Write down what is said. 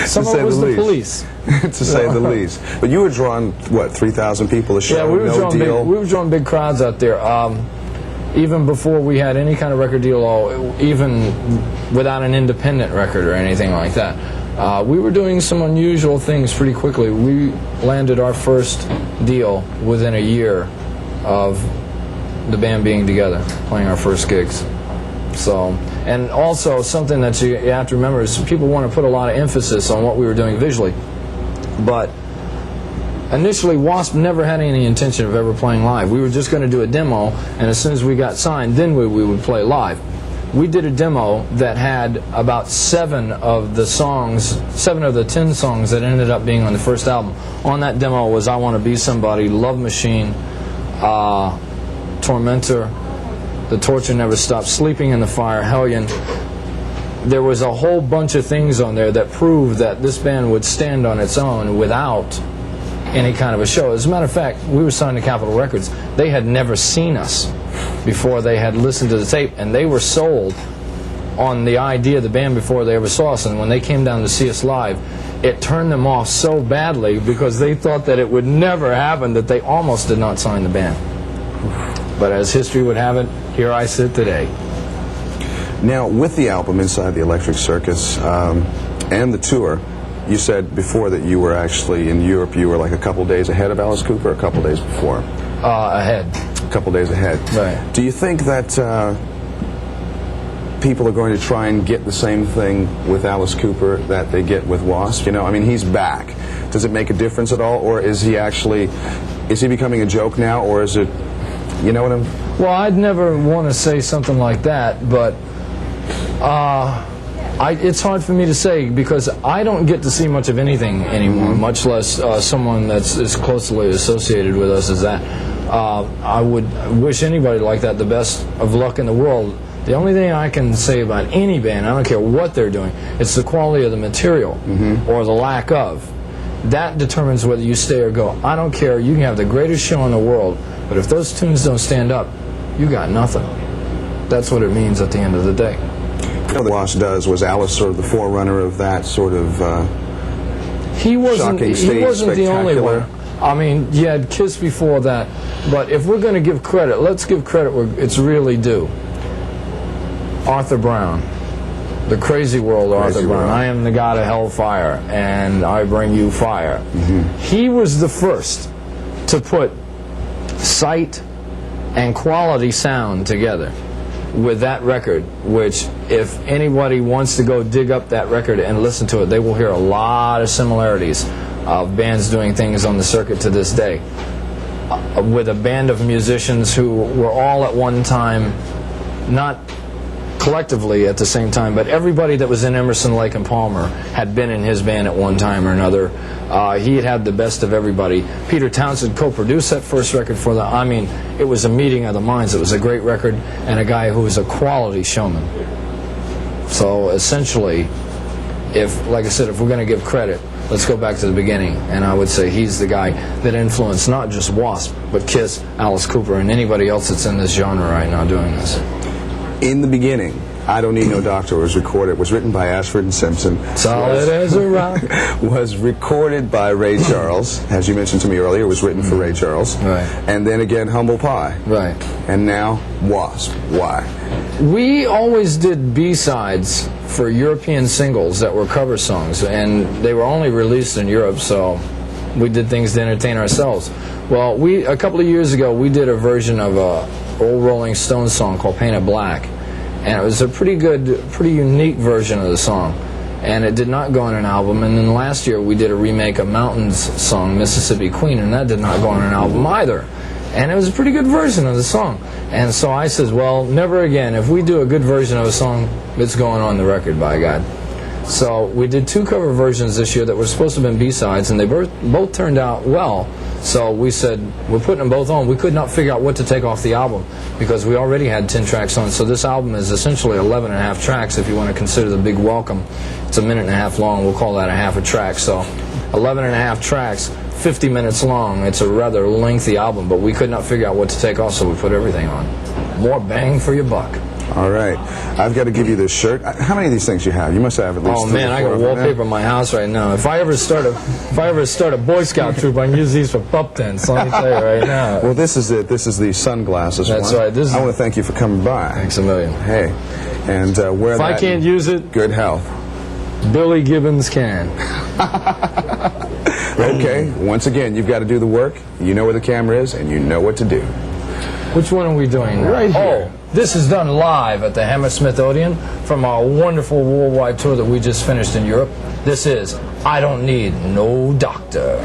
Some of it was the police. To say the least. But you were drawing, what, 3,000 people a show? Yeah, we were drawing big crowds out there. Even before we had any kind of record deal, or even without an independent record or anything like that. We were doing some unusual things pretty quickly. We landed our first deal within a year of the band being together, playing our first gigs. So, and also something that you have to remember is people want to put a lot of emphasis on what we were doing visually. But initially, WASP never had any intention of ever playing live. We were just going to do a demo, and as soon as we got signed, then we would play live. We did a demo that had about 7 of the 10 songs that ended up being on the first album. On that demo was I Want to Be Somebody, Love Machine, Tormentor, The Torture Never Stops, Sleeping in the Fire, Hellion. There was a whole bunch of things on there that proved that this band would stand on its own without any kind of a show. As a matter of fact, we were signed to Capitol Records. They had never seen us before they had listened to the tape, and they were sold on the idea of the band before they ever saw us. And when they came down to see us live, it turned them off so badly because they thought that it would never happen that they almost did not sign the band. But as history would have it, here I sit today. Now, with the album Inside the Electric Circus and the tour, you said before that you were actually in Europe. You were like a couple days ahead of Alice Cooper, a couple days before? Ahead. A couple days ahead. Right. Do you think that people are going to try and get the same thing with Alice Cooper that they get with WASP? You know, I mean, he's back. Does it make a difference at all, or is he becoming a joke now, or is it, you know what I'm... Well, I'd never want to say something like that, but it's hard for me to say because I don't get to see much of anything anymore, much less someone that's as closely associated with us as that. I would wish anybody like that the best of luck in the world. The only thing I can say about any band, I don't care what they're doing, it's the quality of the material or the lack of. That determines whether you stay or go. I don't care. You can have the greatest show in the world, but if those tunes don't stand up, you got nothing. That's what it means at the end of the day. What WASP does was Alice sort of the forerunner of that sort of he wasn't the only one. spectacular. I mean, you had Kiss before that, but if we're going to give credit, let's give credit where it's really due. Arthur Brown, The Crazy World, Arthur Brown. I Am the God of Hellfire, and I Bring You Fire. He was the first to put sight and quality sound together with that record, which if anybody wants to go dig up that record and listen to it, they will hear a lot of similarities of bands doing things on the circuit to this day. With a band of musicians who were all at one time, not collectively at the same time, but everybody that was in Emerson, Lake and Palmer had been in his band at one time or another. He had had the best of everybody. Peter Townsend co-produced that first record for them. I mean, it was a meeting of the minds. It was a great record, and a guy who was a quality showman. So essentially, like I said, if we're going to give credit, let's go back to the beginning, and I would say he's the guy that influenced not just WASP, but Kiss, Alice Cooper, and anybody else that's in this genre right now doing this. In the beginning, I Don't Need No Doctor was recorded. It was written by Ashford and Simpson. Solid as a rock. Was recorded by Ray Charles. As you mentioned to me earlier, it was written for Ray Charles. Right. And then again, Humble Pie. Right. And now, WASP. Why? We always did B-sides for European singles that were cover songs, and they were only released in Europe, so we did things to entertain ourselves. Well, a couple of years ago, we did a version of a old Rolling Stones song called Painted Black, and it was a pretty good, pretty unique version of the song, and it did not go on an album. And then last year we did a remake of Mountain's song, Mississippi Queen, and that did not go on an album either, and it was a pretty good version of the song. And so I says, well, never again. If we do a good version of a song, it's going on the record, by God. So we did 2 cover versions this year that were supposed to have been B-sides, and they both turned out well. So we said, we're putting them both on. We could not figure out what to take off the album because we already had 10 tracks on. So this album is essentially 11 and a half tracks if you want to consider the big welcome. It's a minute and a half long. We'll call that a half a track. So 11 and a half tracks, 50 minutes long. It's a rather lengthy album, but we could not figure out what to take off, so we put everything on. More bang for your buck. All right. I've got to give you this shirt. How many of these things you have? You must have at least Oh 3 man, or I 4 got of them. wallpaper in my house right now. If I ever start a Boy Scout troop, I can use these for pup tents. Let me tell you right now. Well, this is it. This is the sunglasses That's one. right. This is- I want to thank you for coming by. Thanks a million. Hey, and wear If that I can't use it, good health. Billy Gibbons can. Okay, once again, you've got to do the work. You know where the camera is, and you know what to do. Which one are we doing now? Right here. Oh, this is done live at the Hammersmith Odeon from our wonderful worldwide tour that we just finished in Europe. This is I Don't Need No Doctor.